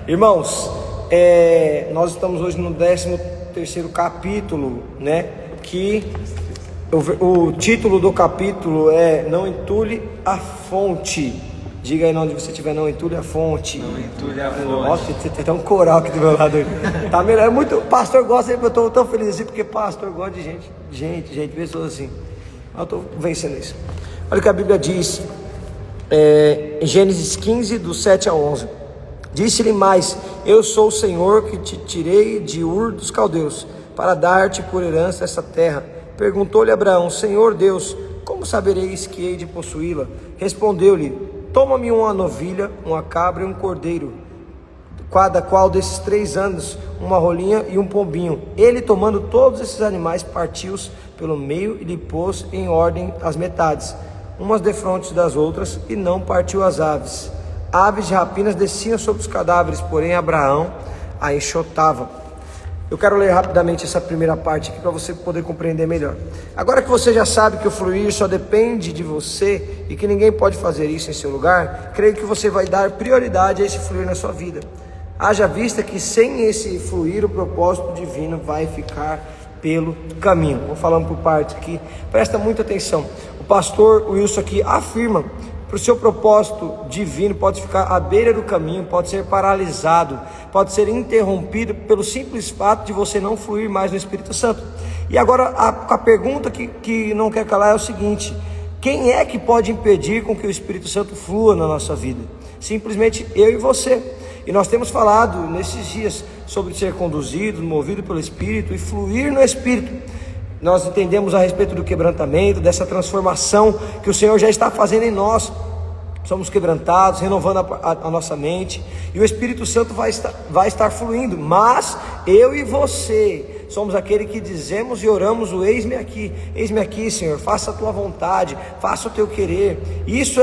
Irmãos, nós estamos hoje no 13º capítulo, né? Que o título do capítulo é Não Entulhe a Fonte. Diga aí onde você estiver, não entulhe a fonte. Não entulhe a fonte. Nossa, tem um coral aqui do meu lado. Tá melhor, é muito, pastor gosta, eu estou tão feliz assim, porque pastor gosta de gente, pessoas assim. Eu estou vencendo isso. Olha o que a Bíblia diz, em Gênesis 15, do 7 a 11. Disse-lhe mais: eu sou o Senhor que te tirei de Ur dos Caldeus, para dar-te por herança essa terra. Perguntou-lhe Abraão: Senhor Deus, como sabereis que hei de possuí-la? Respondeu-lhe: toma-me uma novilha, uma cabra e um cordeiro, cada qual desses 3 anos, uma rolinha e um pombinho. Ele, tomando todos esses animais, partiu-os pelo meio e lhe pôs em ordem as metades, umas defronte das outras, e não partiu as aves. Aves de rapinas desciam sobre os cadáveres, porém Abraão a enxotava. Eu quero ler rapidamente essa primeira parte aqui para você poder compreender melhor. Agora que você já sabe que o fluir só depende de você e que ninguém pode fazer isso em seu lugar, creio que você vai dar prioridade a esse fluir na sua vida. Haja vista que sem esse fluir o propósito divino vai ficar pelo caminho. Vou falando por partes aqui, presta muita atenção. O pastor Wilson aqui afirma: para o seu propósito divino pode ficar à beira do caminho, pode ser paralisado, pode ser interrompido pelo simples fato de você não fluir mais no Espírito Santo. E agora a pergunta que não quer calar é o seguinte: quem é que pode impedir com que o Espírito Santo flua na nossa vida? Simplesmente eu e você. E nós temos falado nesses dias sobre ser conduzido, movido pelo Espírito e fluir no Espírito. Nós entendemos a respeito do quebrantamento, dessa transformação que o Senhor já está fazendo em nós. Somos quebrantados, renovando a nossa mente, e o Espírito Santo vai estar fluindo. Mas eu e você somos aquele que dizemos e oramos o eis-me aqui, Senhor, faça a tua vontade, faça o teu querer. Isso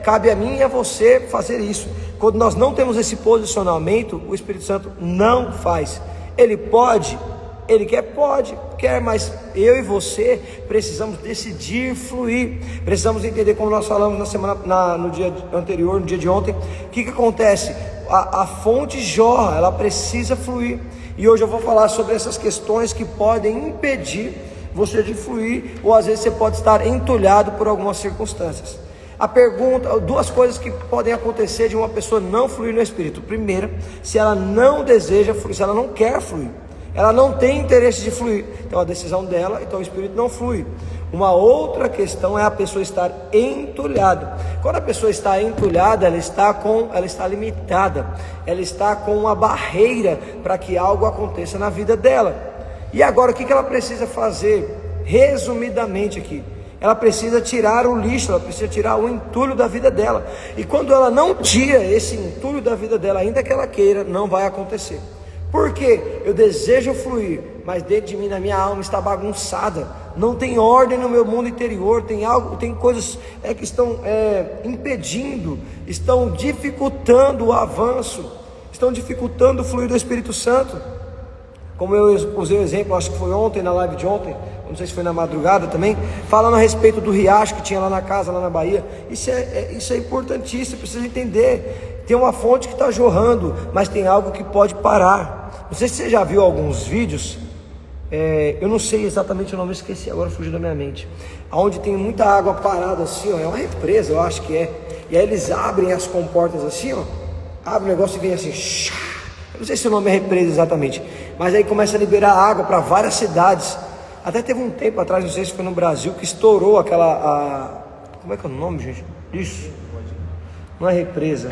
cabe a mim e a você fazer isso. Quando nós não temos esse posicionamento, o Espírito Santo não faz. Ele pode, ele quer, mas eu e você precisamos decidir fluir. Precisamos entender, como nós falamos no dia anterior, no dia de ontem, o que acontece? A fonte jorra, ela precisa fluir. E hoje eu vou falar sobre essas questões que podem impedir você de fluir, ou às vezes você pode estar entulhado por algumas circunstâncias. A pergunta, 2 coisas que podem acontecer de uma pessoa não fluir no Espírito. Primeira, se ela não deseja fluir, se ela não quer fluir, ela não tem interesse de fluir, então a decisão dela, então o Espírito não flui. Uma outra questão é a pessoa estar entulhada. Quando a pessoa está entulhada, ela está limitada, ela está com uma barreira para que algo aconteça na vida dela. E agora o que ela precisa fazer? Resumidamente aqui, ela precisa tirar o lixo, ela precisa tirar o entulho da vida dela. E quando ela não tira esse entulho da vida dela, ainda que ela queira, não vai acontecer. Porque eu desejo fluir, mas dentro de mim, na minha alma, está bagunçada. Não tem ordem no meu mundo interior. Tem coisas que estão impedindo, estão dificultando o avanço, estão dificultando o fluir do Espírito Santo. Como eu usei o exemplo, acho que foi ontem, na live de ontem, não sei se foi na madrugada também, falando a respeito do riacho que tinha lá na casa, lá na Bahia. Isso é importantíssimo, precisa entender. Tem uma fonte que está jorrando, mas tem algo que pode parar. Não sei se você já viu alguns vídeos, eu não sei exatamente o nome, esqueci, agora fugiu da minha mente, onde tem muita água parada assim, ó, é uma represa, eu acho que é. E aí eles abrem as comportas assim, ó, abre o negócio e vem assim, eu não sei se o nome é represa exatamente, mas aí começa a liberar água para várias cidades. Até teve um tempo atrás, não sei se foi no Brasil, que estourou como é que é o nome, gente? Isso, não é represa,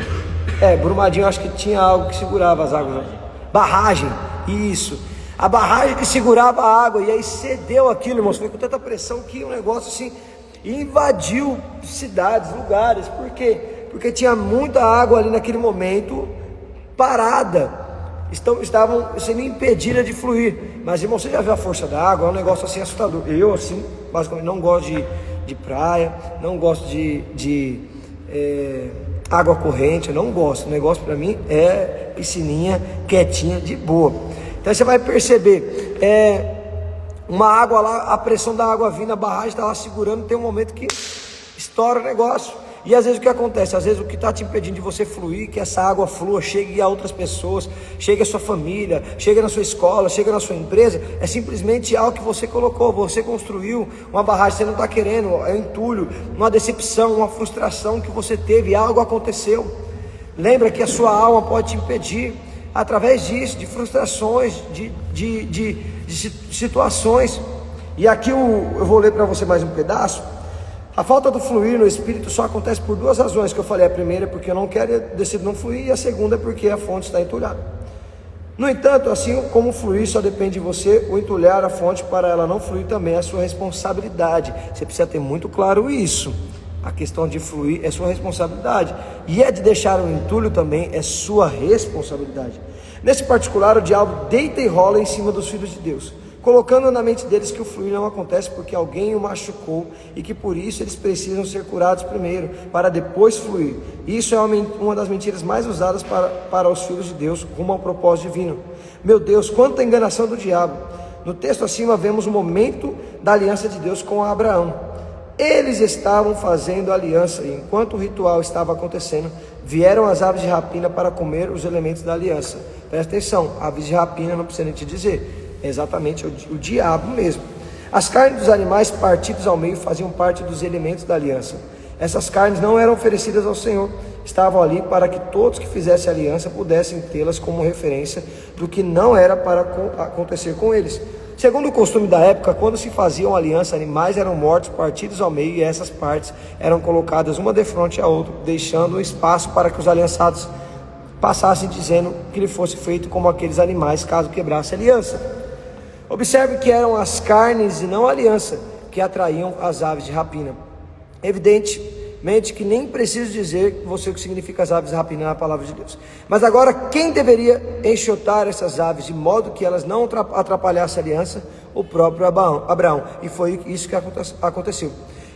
Brumadinho, acho que tinha algo que segurava as águas, barragem, isso, a barragem que segurava a água, e aí cedeu aquilo, irmãos, foi com tanta pressão que o negócio assim, invadiu cidades, lugares. Por quê? Porque tinha muita água ali naquele momento, parada, estavam sendo impedidas de fluir. Mas, irmão, você já viu a força da água? É um negócio assim assustador. Eu, assim, basicamente não gosto de praia, não gosto de água corrente, eu não gosto. O negócio para mim é piscininha, quietinha, de boa. Então você vai perceber, uma água lá, a pressão da água vindo, a barragem está lá segurando, tem um momento que estoura o negócio. E às vezes o que acontece? Às vezes o que está te impedindo de você fluir, que essa água flua, chegue a outras pessoas, chegue à sua família, chegue na sua escola, chegue na sua empresa, é simplesmente algo que você colocou, você construiu uma barragem, você não está querendo, é um entulho, uma decepção, uma frustração que você teve, algo aconteceu. Lembra que a sua alma pode te impedir, através disso, de frustrações, de situações. E aqui eu vou ler para você mais um pedaço. A falta do fluir no Espírito só acontece por duas razões que eu falei. A primeira é porque eu não quero, eu decido não fluir, e a segunda é porque a fonte está entulhada. No entanto, assim como fluir só depende de você, o entulhar a fonte para ela não fluir também é a sua responsabilidade. Você precisa ter muito claro isso. A questão de fluir é sua responsabilidade, e a de deixar o entulho também é sua responsabilidade. Nesse particular, o diabo deita e rola em cima dos filhos de Deus, colocando na mente deles que o fluir não acontece porque alguém o machucou e que por isso eles precisam ser curados primeiro, para depois fluir. Isso é uma das mentiras mais usadas para os filhos de Deus rumo ao propósito divino. Meu Deus, quanta enganação do diabo! No texto acima vemos o momento da aliança de Deus com Abraão. Eles estavam fazendo aliança, e enquanto o ritual estava acontecendo, vieram as aves de rapina para comer os elementos da aliança. Presta atenção, aves de rapina não precisa nem te dizer, é exatamente o diabo mesmo. As carnes dos animais partidos ao meio faziam parte dos elementos da aliança. Essas carnes não eram oferecidas ao Senhor, estavam ali para que todos que fizessem aliança pudessem tê-las como referência do que não era para acontecer com eles. Segundo o costume da época, quando se faziam aliança, animais eram mortos, partidos ao meio, e essas partes eram colocadas uma de frente à outra, deixando espaço para que os aliançados passassem, dizendo que lhe fosse feito como aqueles animais, caso quebrasse a aliança. Observe que eram as carnes e não a aliança que atraíam as aves de rapina. Evidentemente que nem preciso dizer você o que significa as aves de rapina na palavra de Deus. Mas agora, quem deveria enxotar essas aves de modo que elas não atrapalhassem a aliança? O próprio Abraão. E foi isso que aconteceu.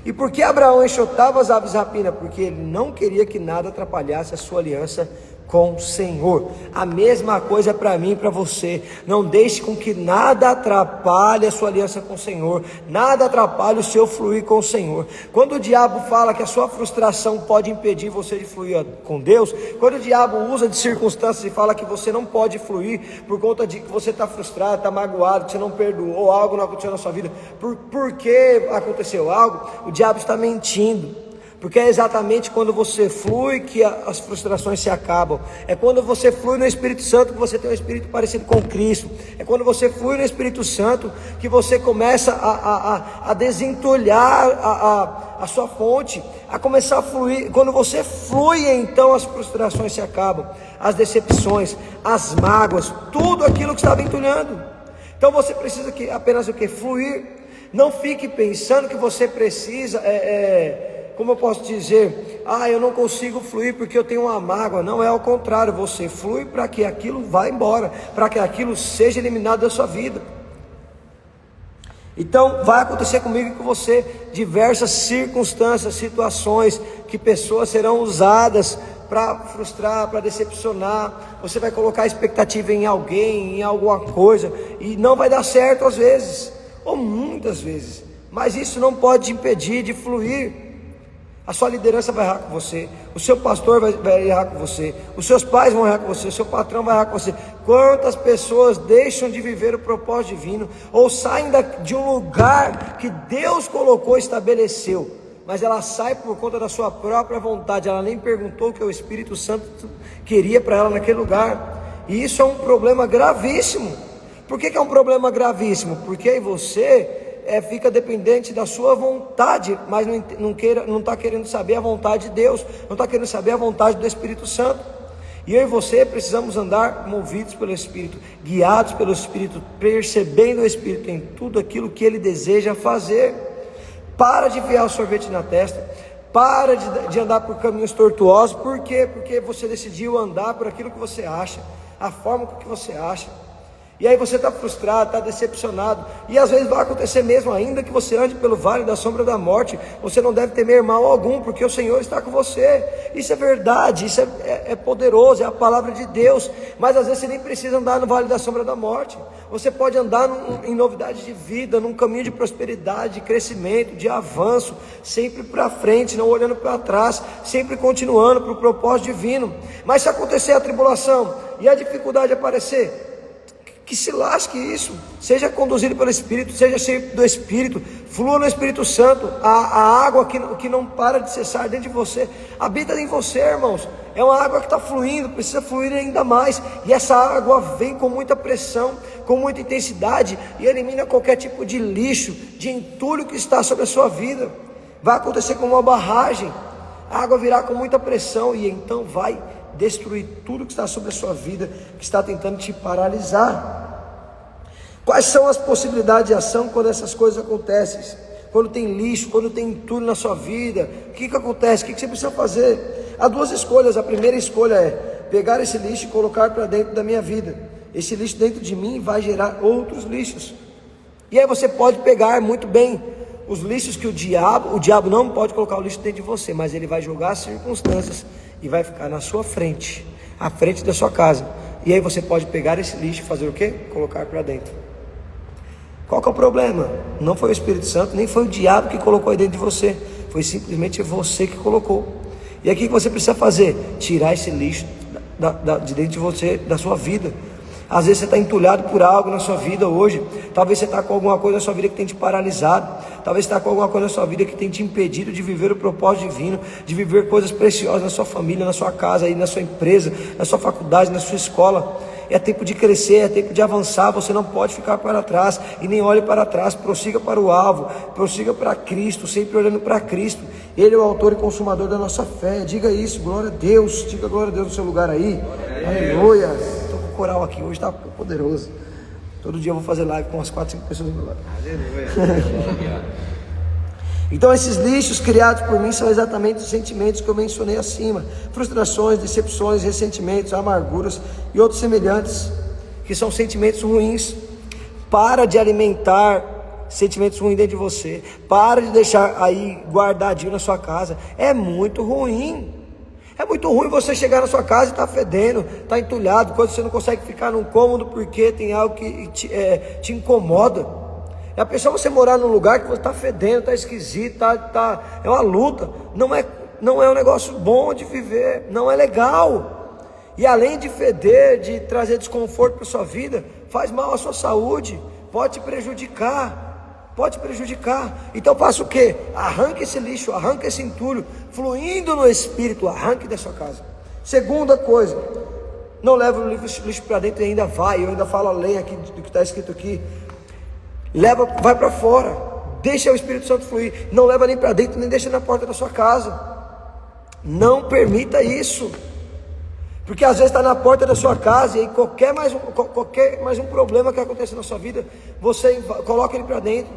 E por que Abraão enxotava as aves de rapina? Porque ele não queria que nada atrapalhasse a sua aliança com o Senhor. A mesma coisa para mim e para você. Não deixe com que nada atrapalhe a sua aliança com o Senhor, nada atrapalhe o seu fluir com o Senhor. Quando o diabo fala que a sua frustração pode impedir você de fluir com Deus, quando o diabo usa de circunstâncias e fala que você não pode fluir por conta de que você está frustrado, está magoado, que você não perdoou, algo não aconteceu na sua vida, por que aconteceu algo, o diabo está mentindo. Porque é exatamente quando você flui que as frustrações se acabam. É quando você flui no Espírito Santo que você tem um espírito parecido com Cristo. É quando você flui no Espírito Santo que você começa a desentulhar a sua fonte, a começar a fluir. Quando você flui, então as frustrações se acabam, as decepções, as mágoas, tudo aquilo que estava entulhando. Então você precisa apenas o que? Fluir. Não fique pensando que você precisa como eu posso dizer, eu não consigo fluir porque eu tenho uma mágoa. Não, é ao contrário, você flui para que aquilo vá embora, para que aquilo seja eliminado da sua vida. Então vai acontecer comigo e com você diversas circunstâncias, situações, que pessoas serão usadas para frustrar, para decepcionar. Você vai colocar expectativa em alguém, em alguma coisa, e não vai dar certo às vezes, ou muitas vezes. Mas isso não pode te impedir de fluir. A sua liderança vai errar com você, o seu pastor vai errar com você, os seus pais vão errar com você, o seu patrão vai errar com você. Quantas pessoas deixam de viver o propósito divino, ou saem de um lugar que Deus colocou, estabeleceu, mas ela sai por conta da sua própria vontade, ela nem perguntou o que o Espírito Santo queria para ela naquele lugar. E isso é um problema gravíssimo. Por que é um problema gravíssimo? Porque aí você fica dependente da sua vontade, mas não está querendo saber a vontade de Deus, não está querendo saber a vontade do Espírito Santo. E eu e você precisamos andar movidos pelo Espírito, guiados pelo Espírito, percebendo o Espírito em tudo aquilo que Ele deseja fazer. Para de enfiar o sorvete na testa, para de andar por caminhos tortuosos. Por quê? Porque você decidiu andar por aquilo que você acha, a forma que você acha. E aí você está frustrado, está decepcionado, e às vezes vai acontecer mesmo, ainda que você ande pelo vale da sombra da morte, você não deve temer mal algum, porque o Senhor está com você. Isso é verdade, isso é poderoso, é a palavra de Deus. Mas às vezes você nem precisa andar no vale da sombra da morte, você pode andar em novidade de vida, num caminho de prosperidade, de crescimento, de avanço, sempre para frente, não olhando para trás, sempre continuando para o propósito divino. Mas se acontecer a tribulação e a dificuldade aparecer, que se lasque isso, seja conduzido pelo Espírito, seja cheio do Espírito, flua no Espírito Santo, a água que não para de cessar dentro de você, habita em você, irmãos. É uma água que está fluindo, precisa fluir ainda mais, e essa água vem com muita pressão, com muita intensidade, e elimina qualquer tipo de lixo, de entulho que está sobre a sua vida. Vai acontecer como uma barragem, a água virá com muita pressão, e então vai destruir tudo que está sobre a sua vida, que está tentando te paralisar. Quais são as possibilidades de ação quando essas coisas acontecem? Quando tem lixo, quando tem entulho na sua vida, o que acontece? O que você precisa fazer? Há duas escolhas. A primeira escolha é pegar esse lixo e colocar para dentro da minha vida. Esse lixo dentro de mim vai gerar outros lixos, e aí você pode pegar muito bem os lixos que o diabo não pode colocar o lixo dentro de você, mas ele vai jogar as circunstâncias e vai ficar na sua frente, à frente da sua casa. E aí você pode pegar esse lixo e fazer o quê? Colocar para dentro. Qual que é o problema? Não foi o Espírito Santo, nem foi o diabo que colocou aí dentro de você, foi simplesmente você que colocou. E aqui o que você precisa fazer? Tirar esse lixo de dentro de você, da sua vida. Às vezes você está entulhado por algo na sua vida hoje. Talvez você está com alguma coisa na sua vida que tem te paralisado. Talvez você está com alguma coisa na sua vida que tem te impedido de viver o propósito divino, de viver coisas preciosas na sua família, na sua casa, aí, na sua empresa, na sua faculdade, na sua escola. É tempo de crescer, é tempo de avançar. Você não pode ficar para trás e nem olhe para trás. Prossiga para o alvo, prossiga para Cristo, sempre olhando para Cristo. Ele é o autor e consumador da nossa fé. Diga isso, glória a Deus. Diga glória a Deus no seu lugar aí. Aleluia. Estou com o coral aqui hoje, está poderoso. Todo dia eu vou fazer live com umas 4, 5 pessoas do meu lado. Então esses lixos criados por mim são exatamente os sentimentos que eu mencionei acima: frustrações, decepções, ressentimentos, amarguras e outros semelhantes, que são sentimentos ruins. Para de alimentar sentimentos ruins dentro de você, para de deixar aí guardadinho na sua casa. É muito ruim. É muito ruim você chegar na sua casa e estar fedendo, estar entulhado, quando você não consegue ficar num cômodo porque tem algo que te incomoda. É a pessoa você morar num lugar que você está fedendo, está esquisito, é uma luta, não é um negócio bom de viver, não é legal. E além de feder, de trazer desconforto para a sua vida, faz mal à sua saúde, pode te prejudicar. Então faça o quê? Arranque esse lixo, arranque esse entulho, fluindo no Espírito, arranque da sua casa. Segunda coisa, não leve o lixo para dentro e ainda vai. Eu ainda falo a lei aqui do que está escrito aqui. Vai para fora, deixa o Espírito Santo fluir. Não leva nem para dentro, nem deixa na porta da sua casa. Não permita isso, porque às vezes está na porta da sua casa, e aí qualquer mais um problema que aconteça na sua vida, você coloca ele para dentro,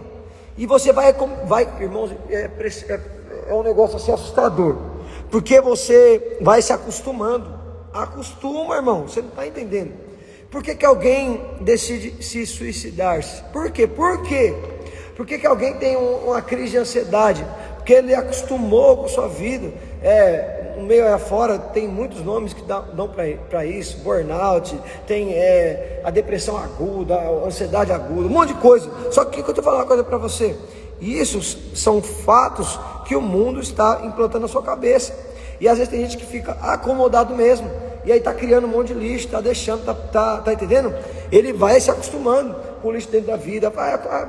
e você vai, irmãos, é um negócio assim assustador, porque você vai se acostumando. Acostuma, irmão, você não está entendendo. Por que alguém decide se suicidar-se? Por quê? Por que alguém tem uma crise de ansiedade? Porque ele acostumou com sua vida. No meio afora tem muitos nomes que dão para isso: burnout, tem a depressão aguda, a ansiedade aguda, um monte de coisa. Só que eu estou falando uma coisa para você: isso são fatos que o mundo está implantando na sua cabeça. E às vezes tem gente que fica acomodado mesmo, e aí está criando um monte de lixo, está deixando, tá entendendo? Ele vai se acostumando com o lixo dentro da vida.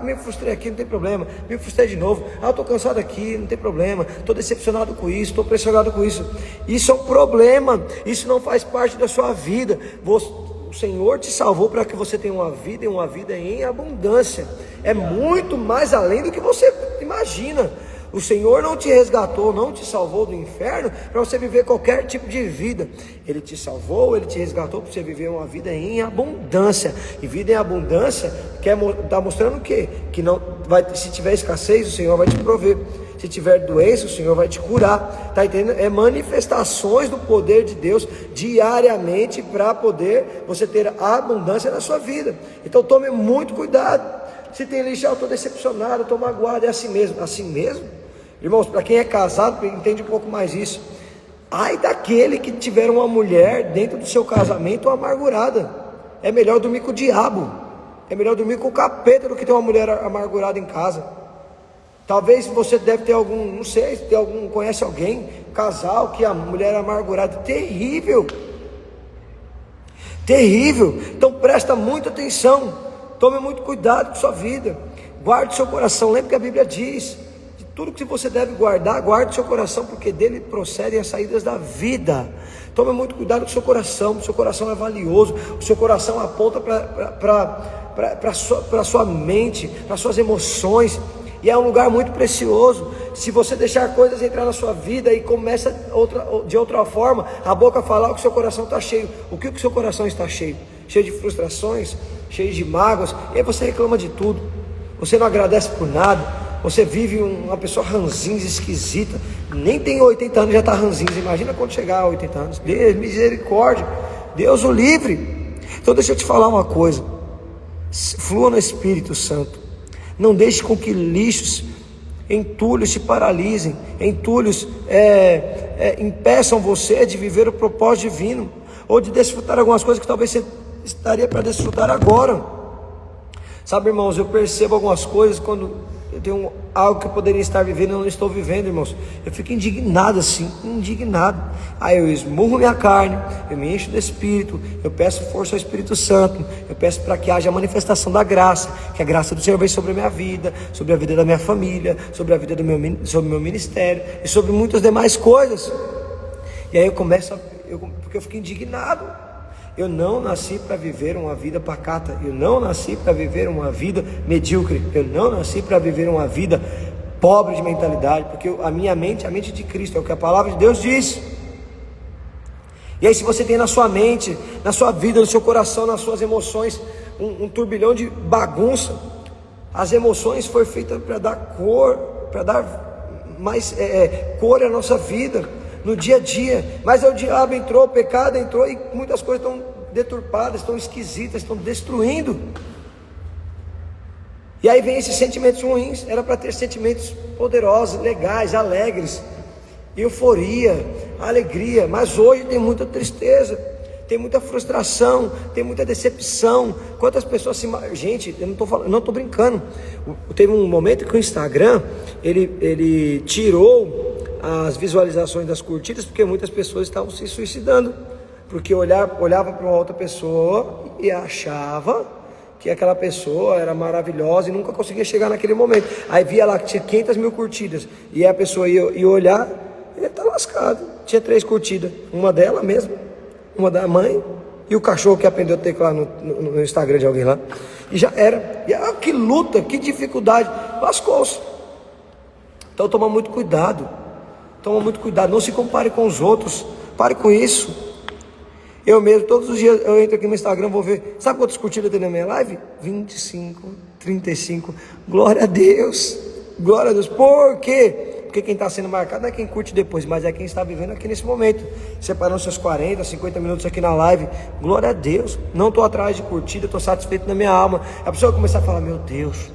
Me frustrei aqui, não tem problema. Me frustrei de novo. Estou cansado aqui, não tem problema. Estou decepcionado com isso, estou pressionado com isso. Isso é um problema. Isso não faz parte da sua vida. O Senhor te salvou para que você tenha uma vida, e uma vida em abundância. É muito mais além do que você imagina. O Senhor não te resgatou, não te salvou do inferno para você viver qualquer tipo de vida. Ele te salvou, Ele te resgatou para você viver uma vida em abundância. E vida em abundância está mostrando o quê? Que não vai, se tiver escassez, o Senhor vai te prover. Se tiver doença, o Senhor vai te curar. Tá entendendo? É manifestações do poder de Deus diariamente para poder você ter a abundância na sua vida. Então tome muito cuidado. Se tem lixo, eu estou decepcionado, estou magoado, é assim mesmo. Assim mesmo? Irmãos, para quem é casado, entende um pouco mais isso. Ai daquele que tiver uma mulher dentro do seu casamento amargurada. É melhor dormir com o diabo. É melhor dormir com o capeta do que ter uma mulher amargurada em casa. Talvez você deve ter algum, não sei, se tem algum, conhece alguém, casal, que a mulher é amargurada. Terrível. Terrível. Então presta muita atenção. Tome muito cuidado com sua vida. Guarde seu coração. Lembre que a Bíblia diz: de tudo que você deve guardar, guarde seu coração, porque dele procedem as saídas da vida. Tome muito cuidado com o seu coração. O seu coração é valioso. O seu coração aponta para a sua mente, para suas emoções, e é um lugar muito precioso. Se você deixar coisas entrar na sua vida e começa de outra forma, a boca falar, o que o seu coração está cheio. O que o seu coração está cheio? Cheio de frustrações, cheio de mágoas, e aí você reclama de tudo, você não agradece por nada, você vive uma pessoa ranzinza, esquisita, nem tem 80 anos, já está ranzinza. Imagina quando chegar a 80 anos. Deus, misericórdia, Deus o livre. Então deixa eu te falar uma coisa: flua no Espírito Santo. Não deixe com que lixos, entulhos te paralisem, entulhos impeçam você de viver o propósito divino, ou de desfrutar algumas coisas que talvez você estaria para desfrutar agora. Sabe, irmãos, eu percebo algumas coisas quando eu tenho algo que eu poderia estar vivendo e não estou vivendo, irmãos. Eu fico indignado assim, indignado. Aí eu esmurro minha carne, eu me encho do Espírito, eu peço força ao Espírito Santo, eu peço para que haja a manifestação da graça, que a graça do Senhor venha sobre a minha vida, sobre a vida da minha família, sobre a vida sobre o meu ministério e sobre muitas demais coisas. E aí eu começo, porque eu fico indignado. Eu não nasci para viver uma vida pacata. Eu não nasci para viver uma vida medíocre. Eu não nasci para viver uma vida pobre de mentalidade, porque a minha mente é a mente de Cristo, é o que a palavra de Deus diz. E aí, se você tem na sua mente, na sua vida, no seu coração, nas suas emoções, um turbilhão de bagunça, as emoções foram feitas para dar cor, para dar mais cor à nossa vida, no dia a dia. Mas o diabo entrou, o pecado entrou, e muitas coisas estão deturpadas, estão esquisitas, estão destruindo. E aí vem esses sentimentos ruins. Era para ter sentimentos poderosos, legais, alegres, euforia, alegria. Mas hoje tem muita tristeza, tem muita frustração, tem muita decepção. Quantas pessoas gente, eu não estou brincando. Teve um momento que o Instagram ele tirou as visualizações das curtidas, porque muitas pessoas estavam se suicidando, porque olhava para uma outra pessoa e achava que aquela pessoa era maravilhosa e nunca conseguia chegar naquele momento. Aí via lá que tinha 500 mil curtidas, e a pessoa ia olhar, ele está lascado. Tinha 3 curtidas, uma dela mesmo, uma da mãe, e o cachorro que aprendeu a teclar no Instagram de alguém lá, e já era. E que luta, que dificuldade, lascou-se. Então toma muito cuidado. Toma muito cuidado, não se compare com os outros. Pare com isso. Eu mesmo, todos os dias eu entro aqui no Instagram, vou ver, sabe quantas curtidas tem na minha live? 25, 35, glória a Deus. Glória a Deus. Por quê? Porque quem está sendo marcado não é quem curte depois, mas é quem está vivendo aqui nesse momento, separando seus 40, 50 minutos aqui na live. Glória a Deus. Não estou atrás de curtida, estou satisfeito na minha alma. A pessoa começar a falar: meu Deus,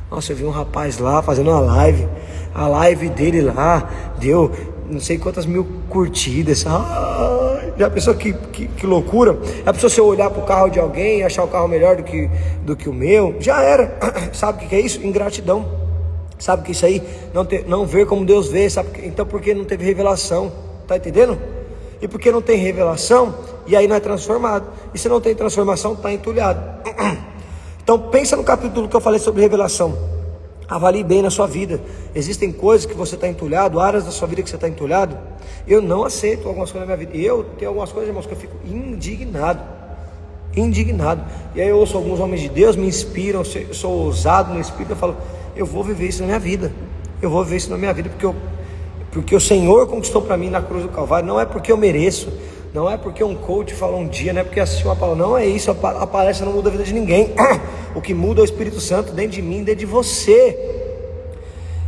nossa, eu vi um rapaz lá fazendo uma live, a live dele lá deu não sei quantas mil curtidas. Já pensou que loucura? A pessoa, se eu olhar para o carro de alguém e achar o carro melhor do que o meu, já era. Sabe o que é isso? Ingratidão. Sabe que isso aí? Não ver como Deus vê. Sabe? Então, porque não teve revelação? Tá entendendo? E porque não tem revelação, e aí não é transformado. E se não tem transformação, está entulhado. Então pensa no capítulo que eu falei sobre revelação. Avalie bem na sua vida. Existem coisas que você está entulhado, áreas da sua vida que você está entulhado. Eu não aceito algumas coisas na minha vida. E eu tenho algumas coisas, irmãos, que eu fico indignado. E aí eu ouço alguns homens de Deus, me inspiram, eu sou ousado no Espírito, eu falo: eu vou viver isso na minha vida. Eu vou viver isso na minha vida, porque o Senhor conquistou para mim na cruz do Calvário. Não é porque eu mereço, não é porque um coach falou um dia, não é porque assistiu uma palavra. Não é isso, a palestra não muda a vida de ninguém. O que muda é o Espírito Santo dentro de mim, dentro de você.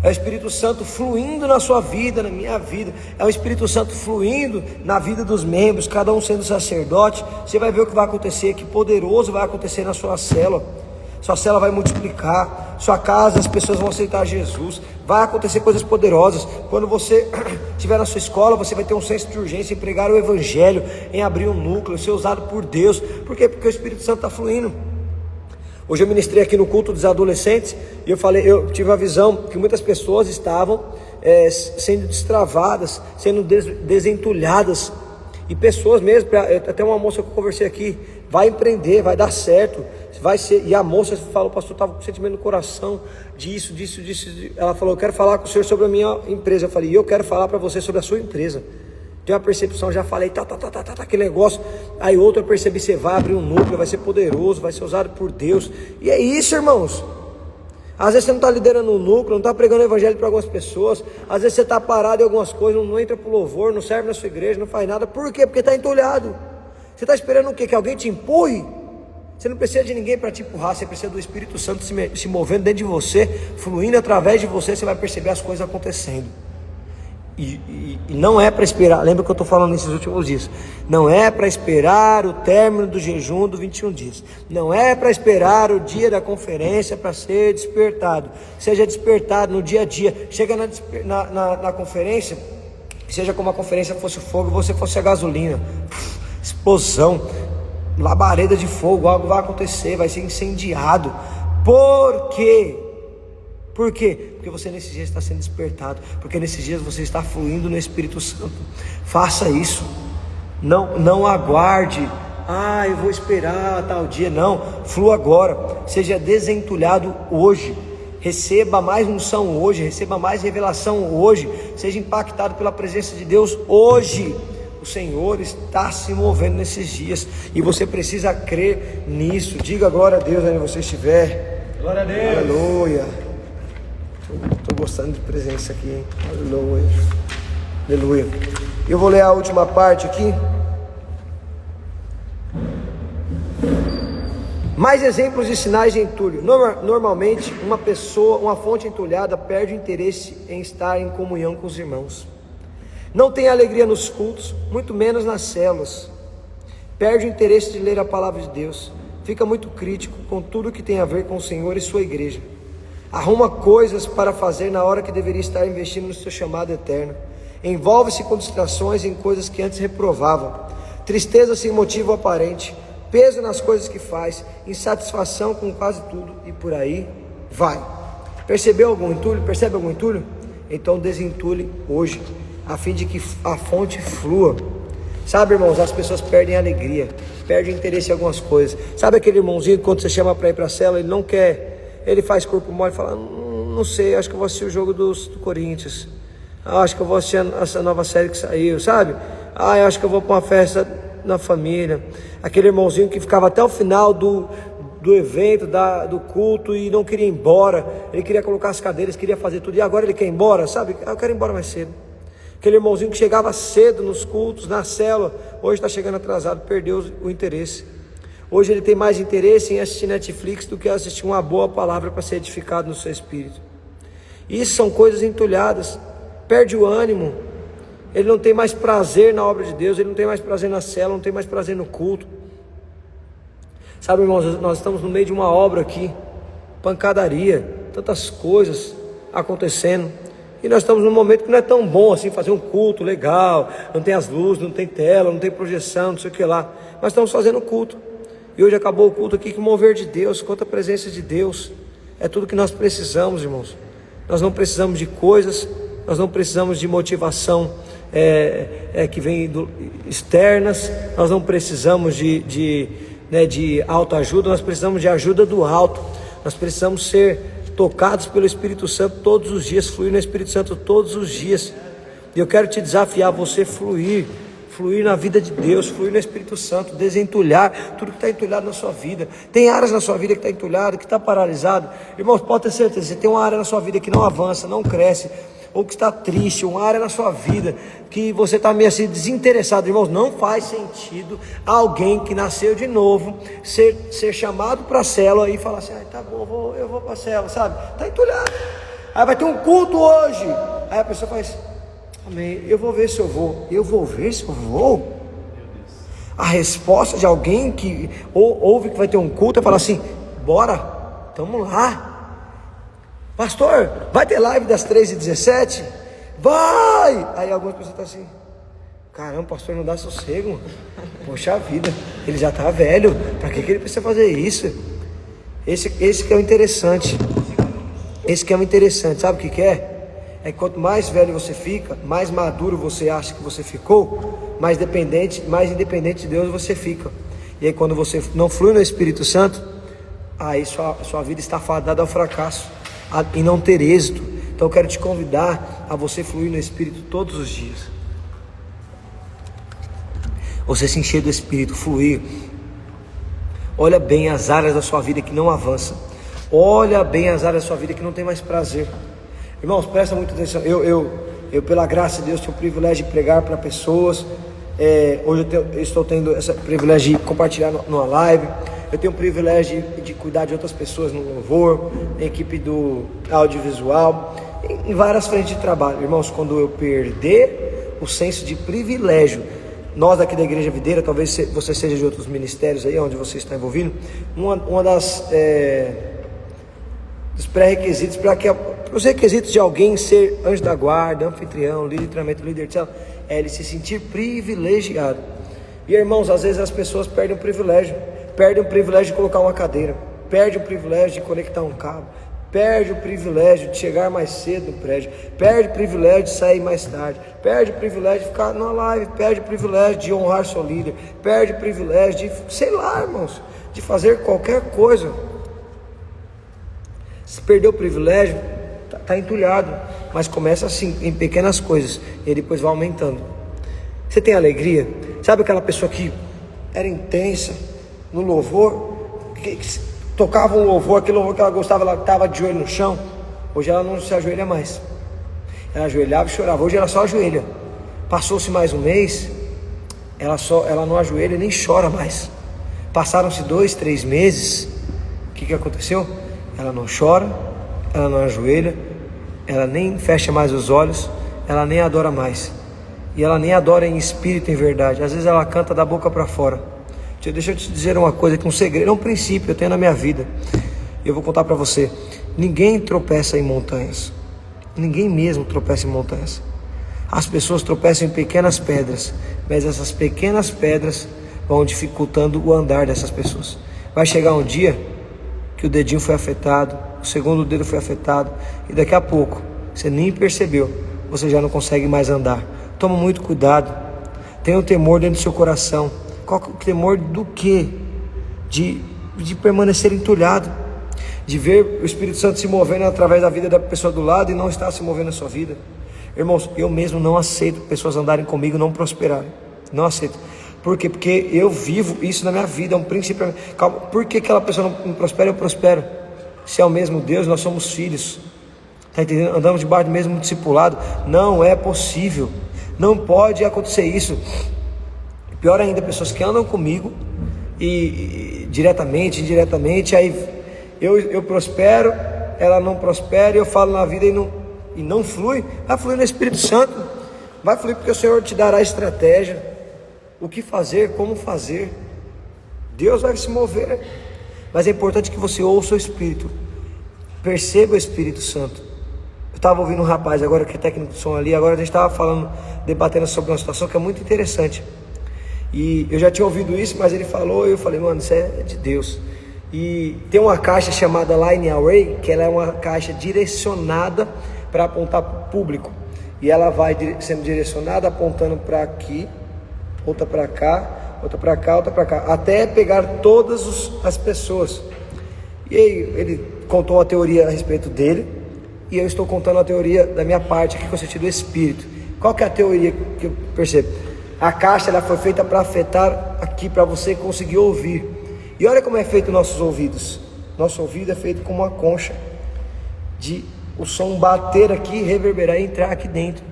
É o Espírito Santo fluindo na sua vida, na minha vida. É o Espírito Santo fluindo na vida dos membros, cada um sendo sacerdote. Você vai ver o que vai acontecer, que poderoso vai acontecer na sua célula. Sua célula vai multiplicar, sua casa, as pessoas vão aceitar Jesus. Vai acontecer coisas poderosas. Quando você estiver na sua escola, você vai ter um senso de urgência em pregar o Evangelho, em abrir um núcleo, ser usado por Deus. Por quê? Porque o Espírito Santo está fluindo. Hoje eu ministrei aqui no culto dos adolescentes e eu tive a visão que muitas pessoas estavam sendo destravadas, sendo desentulhadas. E pessoas mesmo, até uma moça que eu conversei aqui, vai empreender, vai dar certo, vai ser. E a moça falou: pastor, estava com sentimento no coração disso. Ela falou: eu quero falar com o senhor sobre a minha empresa. Eu falei: eu quero falar para você sobre a sua empresa. Tem uma percepção, já falei, aquele negócio. Aí outro eu percebi: você vai abrir um núcleo, vai ser poderoso, vai ser usado por Deus. E é isso, irmãos. Às vezes você não está liderando um núcleo, não está pregando o evangelho para algumas pessoas. Às vezes você está parado em algumas coisas, não entra para o louvor, não serve na sua igreja, não faz nada. Por quê? Porque está entulhado. Você está esperando o quê? Que alguém te empurre? Você não precisa de ninguém para te empurrar, você precisa do Espírito Santo se movendo dentro de você, fluindo através de você. Você vai perceber as coisas acontecendo. E não é para esperar, lembra que eu estou falando nesses últimos dias, não é para esperar o término do jejum do 21 dias, não é para esperar o dia da conferência para ser despertado. Seja despertado no dia a dia. Chega na conferência, seja como a conferência fosse fogo, você fosse a gasolina, explosão, labareda de fogo, algo vai acontecer, vai ser incendiado. Por quê? Por quê? Porque você nesses dias está sendo despertado, porque nesses dias você está fluindo no Espírito Santo. Faça isso. Não aguarde: eu vou esperar tal dia. Não, flua agora. Seja desentulhado hoje. Receba mais unção hoje, receba mais revelação hoje. Seja impactado pela presença de Deus hoje. O Senhor está se movendo nesses dias e você precisa crer nisso. Diga glória a Deus onde você estiver. Glória a Deus. Aleluia. Estou gostando de presença aqui, hein? Aleluia. Aleluia. Eu vou ler a última parte aqui. Mais exemplos de sinais de entulho. Normalmente, uma fonte entulhada perde o interesse em estar em comunhão com os irmãos. Não tem alegria nos cultos, muito menos nas células. Perde o interesse de ler a palavra de Deus. Fica muito crítico com tudo que tem a ver com o Senhor e sua igreja. Arruma coisas para fazer na hora que deveria estar investindo no seu chamado eterno. Envolve-se com distrações em coisas que antes reprovava. Tristeza sem motivo aparente. Peso nas coisas que faz. Insatisfação com quase tudo. E por aí vai. Percebeu algum entulho? Percebe algum entulho? Então desentule hoje, a fim de que a fonte flua. Sabe, irmãos, as pessoas perdem a alegria, perdem interesse em algumas coisas. Sabe aquele irmãozinho que quando você chama para ir para a célula, ele não quer, ele faz corpo mole e fala: não sei, acho que eu vou assistir o jogo do Corinthians, acho que eu vou assistir essa nova série que saiu, sabe? Eu acho que eu vou para uma festa na família. Aquele irmãozinho que ficava até o final do evento, do culto, e não queria ir embora. Ele queria colocar as cadeiras, queria fazer tudo, e agora ele quer ir embora, sabe? Eu quero ir embora mais cedo. Aquele irmãozinho que chegava cedo nos cultos, na célula, hoje está chegando atrasado, perdeu o interesse. Hoje ele tem mais interesse em assistir Netflix do que assistir uma boa palavra para ser edificado no seu espírito. Isso são coisas entulhadas. Perde o ânimo. Ele não tem mais prazer na obra de Deus, ele não tem mais prazer na célula, não tem mais prazer no culto. Sabe, irmãos, nós estamos no meio de uma obra aqui, pancadaria, tantas coisas acontecendo. E nós estamos num momento que não é tão bom assim fazer um culto legal, não tem as luzes, não tem tela, não tem projeção, não sei o que lá. Mas estamos fazendo culto. E hoje acabou o culto aqui com o mover de Deus, com a presença de Deus. É tudo que nós precisamos, irmãos. Nós não precisamos de coisas, nós não precisamos de motivação que vem externas, nós não precisamos de autoajuda, nós precisamos de ajuda do alto. Nós precisamos ser tocados pelo Espírito Santo todos os dias, fluir no Espírito Santo todos os dias. E eu quero te desafiar, você fluir na vida de Deus, fluir no Espírito Santo, desentulhar tudo que está entulhado na sua vida. Tem áreas na sua vida que está entulhado, que está paralisado. Irmãos, pode ter certeza, você tem uma área na sua vida que não avança, não cresce, ou que está triste, uma área na sua vida que você está meio assim desinteressado. Irmãos, não faz sentido alguém que nasceu de novo ser chamado para a célula e falar assim: tá bom, eu vou para a célula, sabe? Está entulhado. Aí vai ter um culto hoje. Aí a pessoa faz: amém, eu vou ver se eu vou. Eu vou ver se eu vou? A resposta de alguém que ouve que vai ter um culto é falar assim: bora, tamo lá. Pastor, vai ter live das 3h17? Vai! Aí algumas pessoas estão assim: caramba, pastor, não dá sossego, mano. Poxa vida, ele já tá velho, pra que ele precisa fazer isso? Esse que é o interessante. Esse que é o interessante, sabe o que é? É que quanto mais velho você fica, mais maduro você acha que você ficou, mais independente de Deus você fica. E aí quando você não flui no Espírito Santo, aí sua vida está fadada ao fracasso e não ter êxito. Então eu quero te convidar a você fluir no Espírito todos os dias. Você se encher do Espírito, fluir. Olha bem as áreas da sua vida que não avançam. Olha bem as áreas da sua vida que não tem mais prazer. Irmãos, presta muita atenção. Eu pela graça de Deus, tenho o privilégio de pregar para pessoas. Hoje eu estou tendo esse privilégio de compartilhar numa live. Eu tenho o privilégio de cuidar de outras pessoas no louvor, na equipe do audiovisual, em várias frentes de trabalho. Irmãos, quando eu perder o senso de privilégio, nós aqui da Igreja Videira, talvez você seja de outros ministérios aí, onde você está envolvido, uma dos pré-requisitos os requisitos de alguém ser anjo da guarda, anfitrião, líder de treinamento, líder de célula, é ele se sentir privilegiado. E irmãos, às vezes as pessoas perdem o privilégio de colocar uma cadeira, perde o privilégio de conectar um cabo, perde o privilégio de chegar mais cedo no prédio, perde o privilégio de sair mais tarde, perde o privilégio de ficar numa live, perde o privilégio de honrar seu líder, perde o privilégio de, sei lá, irmãos, de fazer qualquer coisa. Se perder o privilégio, está entulhado, mas começa assim, em pequenas coisas, e depois vai aumentando. Você tem alegria? Sabe aquela pessoa que era intensa no louvor, que tocava um louvor, aquele louvor que ela gostava, ela estava de joelho no chão? Hoje ela não se ajoelha mais. Ela ajoelhava e chorava. Hoje ela só ajoelha. Passou-se mais um mês, ela não ajoelha nem chora mais. Passaram-se 2, 3 meses. O que aconteceu? Ela não chora, ela não ajoelha, ela nem fecha mais os olhos, ela nem adora mais. E ela nem adora em espírito, em verdade. Às vezes ela canta da boca para fora. Deixa eu te dizer uma coisa, que um segredo, é um princípio, eu tenho na minha vida. Eu vou contar para você. Ninguém tropeça em montanhas. Ninguém mesmo tropeça em montanhas. As pessoas tropeçam em pequenas pedras, mas essas pequenas pedras vão dificultando o andar dessas pessoas. Vai chegar um dia que o dedinho foi afetado, o segundo dedo foi afetado, e daqui a pouco, você nem percebeu, você já não consegue mais andar. Toma muito cuidado. Tenha um temor dentro do seu coração. Qual o temor do quê? De permanecer entulhado, de ver o Espírito Santo se movendo através da vida da pessoa do lado e não estar se movendo na sua vida. Irmãos, eu mesmo não aceito pessoas andarem comigo e não prosperarem. Não aceito. Por quê? Porque eu vivo isso na minha vida, é um princípio. Calma, por que aquela pessoa não prospera? Eu prospero. Se é o mesmo Deus, nós somos filhos. Está entendendo? Andamos debaixo do mesmo discipulado. Não é possível. Não pode acontecer isso. Pior ainda, pessoas que andam comigo e diretamente, indiretamente, aí eu prospero, ela não prospera, eu falo na vida e não flui. Vai fluir no Espírito Santo. Vai fluir porque o Senhor te dará estratégia, o que fazer, como fazer. Deus vai se mover. Mas é importante que você ouça o Espírito, perceba o Espírito Santo. Eu estava ouvindo um rapaz agora que é técnico de som ali, agora a gente estava falando, debatendo sobre uma situação que é muito interessante. E eu já tinha ouvido isso, mas ele falou, e eu falei, mano, isso é de Deus. E tem uma caixa chamada Line Array, que ela é uma caixa direcionada para apontar para o público. E ela vai sendo direcionada, apontando para aqui, outra para cá, outra para cá, outra para cá, até pegar todas as pessoas. E aí ele contou a teoria a respeito dele, e eu estou contando a teoria da minha parte aqui com o sentido do Espírito. Qual que é a teoria que eu percebo? A caixa ela foi feita para afetar aqui, para você conseguir ouvir. E olha como é feito nossos ouvidos. Nosso ouvido é feito com uma concha, de o som bater aqui, reverberar e entrar aqui dentro.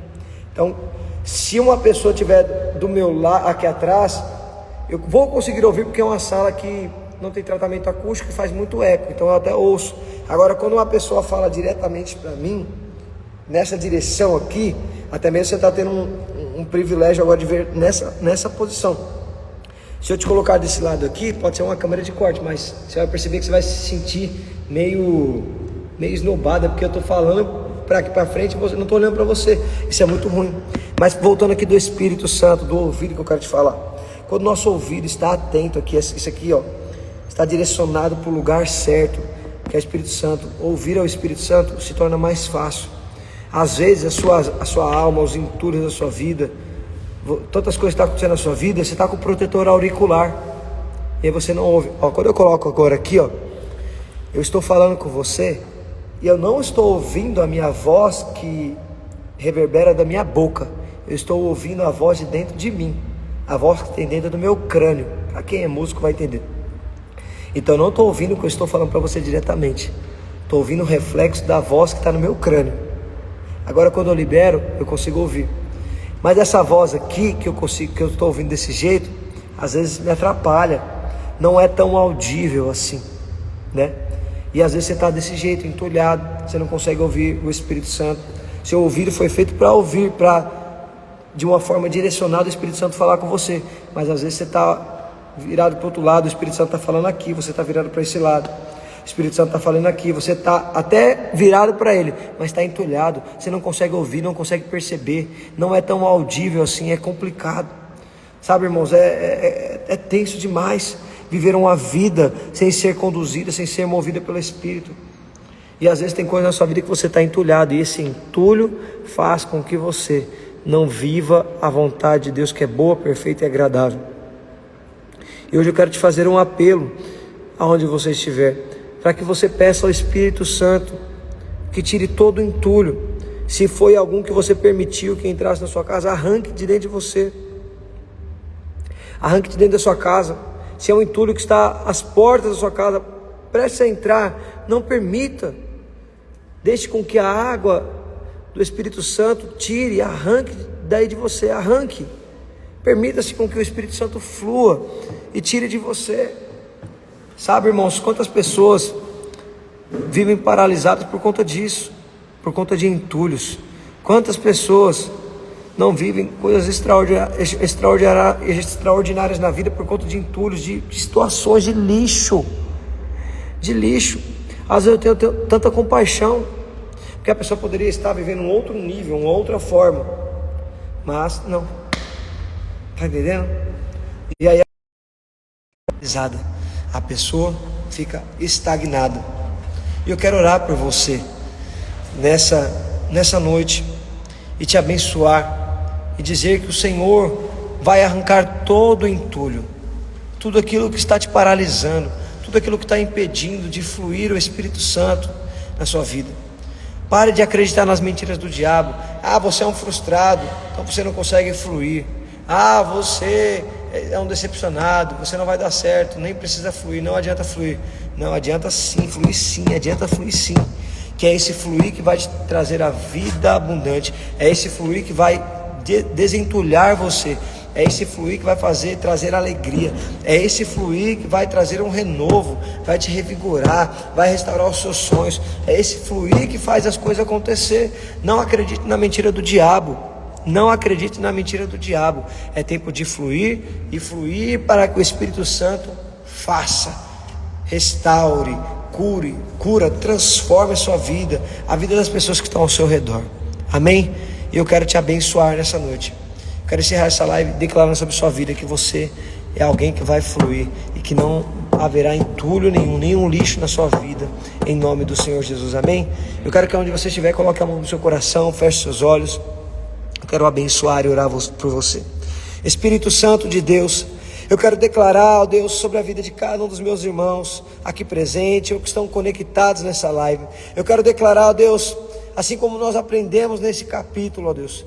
Então, se uma pessoa estiver do meu lado, aqui atrás, eu vou conseguir ouvir, porque é uma sala que não tem tratamento acústico e faz muito eco, então eu até ouço. Agora, quando uma pessoa fala diretamente para mim, nessa direção aqui, até mesmo você está tendo um privilégio agora de ver nessa posição. Se eu te colocar desse lado aqui, pode ser uma câmera de corte, mas você vai perceber que você vai se sentir meio esnobada, porque eu estou falando para aqui para frente, eu não estou olhando para você. Isso é muito ruim. Mas voltando aqui do Espírito Santo, do ouvido que eu quero te falar. Quando o nosso ouvido está atento aqui, isso aqui, ó, está direcionado para o lugar certo, que é o Espírito Santo, ouvir ao Espírito Santo se torna mais fácil. Às vezes a sua alma, os entulhos da sua vida, tantas coisas que estão acontecendo na sua vida, você está com o protetor auricular, e aí você não ouve. Ó, quando eu coloco agora aqui, ó, eu estou falando com você, e eu não estou ouvindo a minha voz que reverbera da minha boca, eu estou ouvindo a voz de dentro de mim, a voz que tem dentro do meu crânio. Para quem é músico vai entender. Então eu não estou ouvindo o que eu estou falando para você diretamente, estou ouvindo o reflexo da voz que está no meu crânio. Agora quando eu libero, eu consigo ouvir. Mas essa voz aqui que eu estou ouvindo desse jeito, às vezes me atrapalha, não é tão audível assim, né? E às vezes você está desse jeito, entulhado, você não consegue ouvir o Espírito Santo. Seu ouvido foi feito para ouvir, de uma forma direcionada o Espírito Santo falar com você. Mas às vezes você está virado para o outro lado, o Espírito Santo está falando aqui, você está virado para esse lado. O Espírito Santo está falando aqui, você está até virado para ele, mas está entulhado, você não consegue ouvir, não consegue perceber, não é tão audível assim, é complicado. Sabe, irmãos, é tenso demais viver uma vida sem ser conduzida, sem ser movida pelo Espírito. E às vezes tem coisas na sua vida que você está entulhado, e esse entulho faz com que você não viva a vontade de Deus, que é boa, perfeita e agradável. E hoje eu quero te fazer um apelo, aonde você estiver, para que você peça ao Espírito Santo que tire todo o entulho. Se foi algum que você permitiu que entrasse na sua casa, arranque de dentro de você, arranque de dentro da sua casa. Se é um entulho que está às portas da sua casa, preste a entrar, não permita, deixe com que a água do Espírito Santo tire, arranque daí de você, arranque, permita-se com que o Espírito Santo flua e tire de você. Sabe, irmãos, quantas pessoas vivem paralisadas por conta disso, por conta de entulhos? Quantas pessoas não vivem coisas extraordinárias na vida por conta de entulhos, de situações de lixo, Às vezes eu tenho tanta compaixão, porque a pessoa poderia estar vivendo um outro nível, uma outra forma, mas não, tá entendendo? E aí a pessoa fica estagnada. E eu quero orar por você nessa noite e te abençoar e dizer que o Senhor vai arrancar todo o entulho, tudo aquilo que está te paralisando, tudo aquilo que está impedindo de fluir o Espírito Santo na sua vida. Pare de acreditar nas mentiras do diabo. Você é um frustrado, então você não consegue fluir. Você é um decepcionado, você não vai dar certo, nem precisa fluir, não adianta fluir. Não, adianta sim, adianta fluir sim. Que é esse fluir que vai te trazer a vida abundante, é esse fluir que vai desentulhar você, é esse fluir que vai trazer alegria, é esse fluir que vai trazer um renovo, vai te revigorar, vai restaurar os seus sonhos, é esse fluir que faz as coisas acontecer. Não acredite na mentira do diabo, é tempo de fluir e fluir para que o Espírito Santo faça, restaure, cura, transforme a sua vida, a vida das pessoas que estão ao seu redor. Amém? E eu quero te abençoar nessa noite. Quero encerrar essa live declarando sobre sua vida que você é alguém que vai fluir e que não haverá entulho nenhum lixo na sua vida, em nome do Senhor Jesus. Amém? Eu quero que onde você estiver, coloque a mão no seu coração, feche seus olhos. Eu quero abençoar e orar por você. Espírito Santo de Deus, eu quero declarar, ó Deus, sobre a vida de cada um dos meus irmãos aqui presentes, ou que estão conectados nessa live. Eu quero declarar, ó Deus, assim como nós aprendemos nesse capítulo, ó Deus,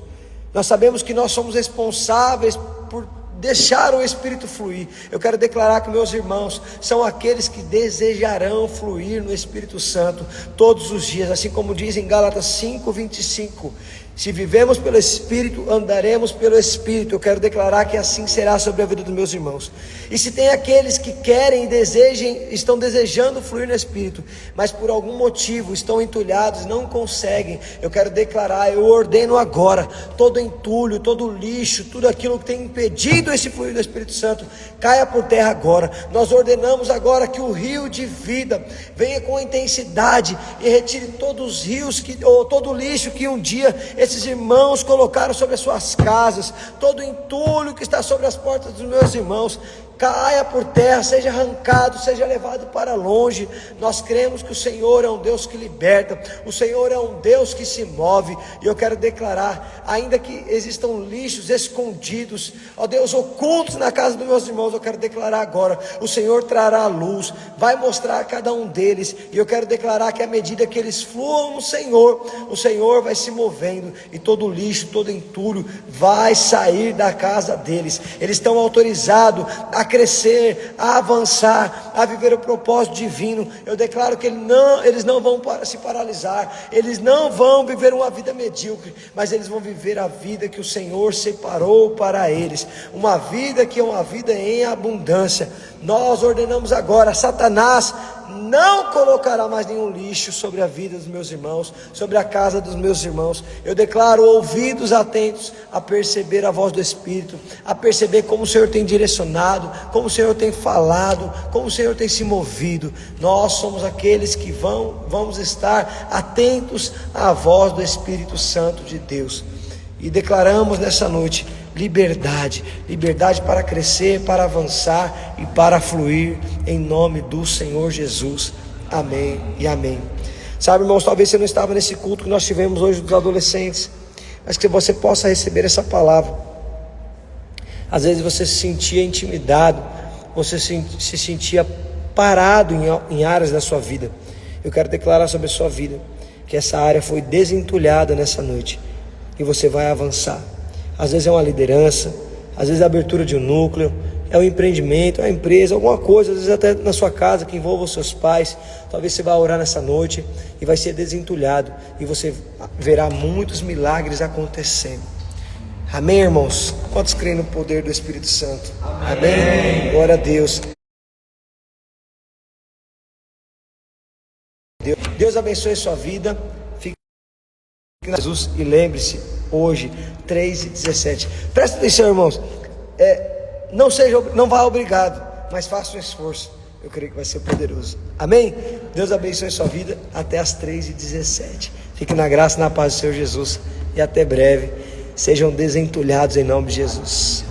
nós sabemos que nós somos responsáveis por deixar o Espírito fluir. Eu quero declarar que meus irmãos são aqueles que desejarão fluir no Espírito Santo todos os dias, assim como diz em Gálatas 5:25, Se vivemos pelo Espírito, andaremos pelo Espírito. Eu quero declarar que assim será sobre a vida dos meus irmãos. E se tem aqueles que querem e estão desejando fluir no Espírito, mas por algum motivo estão entulhados, não conseguem, eu quero declarar, eu ordeno agora, todo entulho, todo lixo, tudo aquilo que tem impedido esse fluir do Espírito Santo, caia por terra agora. Nós ordenamos agora que o rio de vida venha com intensidade e retire todos os rios, ou todo o lixo que um dia esses irmãos colocaram sobre as suas casas, todo o entulho que está sobre as portas dos meus irmãos, caia por terra, seja arrancado, seja levado para longe. Nós cremos que o Senhor é um Deus que liberta, o Senhor é um Deus que se move, e eu quero declarar, ainda que existam lixos escondidos, ó Deus, ocultos na casa dos meus irmãos, eu quero declarar agora, o Senhor trará a luz, vai mostrar a cada um deles, e eu quero declarar que à medida que eles fluam no Senhor, o Senhor vai se movendo, e todo lixo, todo entulho vai sair da casa deles. Eles estão autorizados a crescer, a avançar, a viver o propósito divino. Eu declaro que eles não vão se paralisar, eles não vão viver uma vida medíocre, mas eles vão viver a vida que o Senhor separou para eles, uma vida que é uma vida em abundância. Nós ordenamos agora, Satanás não colocará mais nenhum lixo sobre a vida dos meus irmãos, sobre a casa dos meus irmãos. Eu declaro ouvidos atentos a perceber a voz do Espírito, a perceber como o Senhor tem direcionado, como o Senhor tem falado, como o Senhor tem se movido. Nós somos aqueles que vamos estar atentos à voz do Espírito Santo de Deus, e declaramos nessa noite liberdade para crescer, para avançar e para fluir, em nome do Senhor Jesus. Amém e amém. Sabe, irmãos, talvez você não estava nesse culto que nós tivemos hoje dos adolescentes, mas que você possa receber essa palavra. Às vezes você se sentia intimidado, você se sentia parado em áreas da sua vida. Eu quero declarar sobre a sua vida que essa área foi desentulhada nessa noite, e você vai avançar. Às vezes é uma liderança, às vezes é a abertura de um núcleo, é um empreendimento, é uma empresa, alguma coisa, às vezes até na sua casa que envolva os seus pais. Talvez você vá orar nessa noite e vai ser desentulhado, e você verá muitos milagres acontecendo. Amém, irmãos? Quantos creem no poder do Espírito Santo? Amém? Glória a Deus. Deus abençoe a sua vida. Fique com Jesus e lembre-se, hoje 3:17. Presta atenção, irmãos. Não vá obrigado, mas faça um esforço. Eu creio que vai ser poderoso. Amém? Deus abençoe a sua vida até as 3:17. Fique na graça e na paz do Senhor Jesus, e até breve. Sejam desentulhados em nome de Jesus.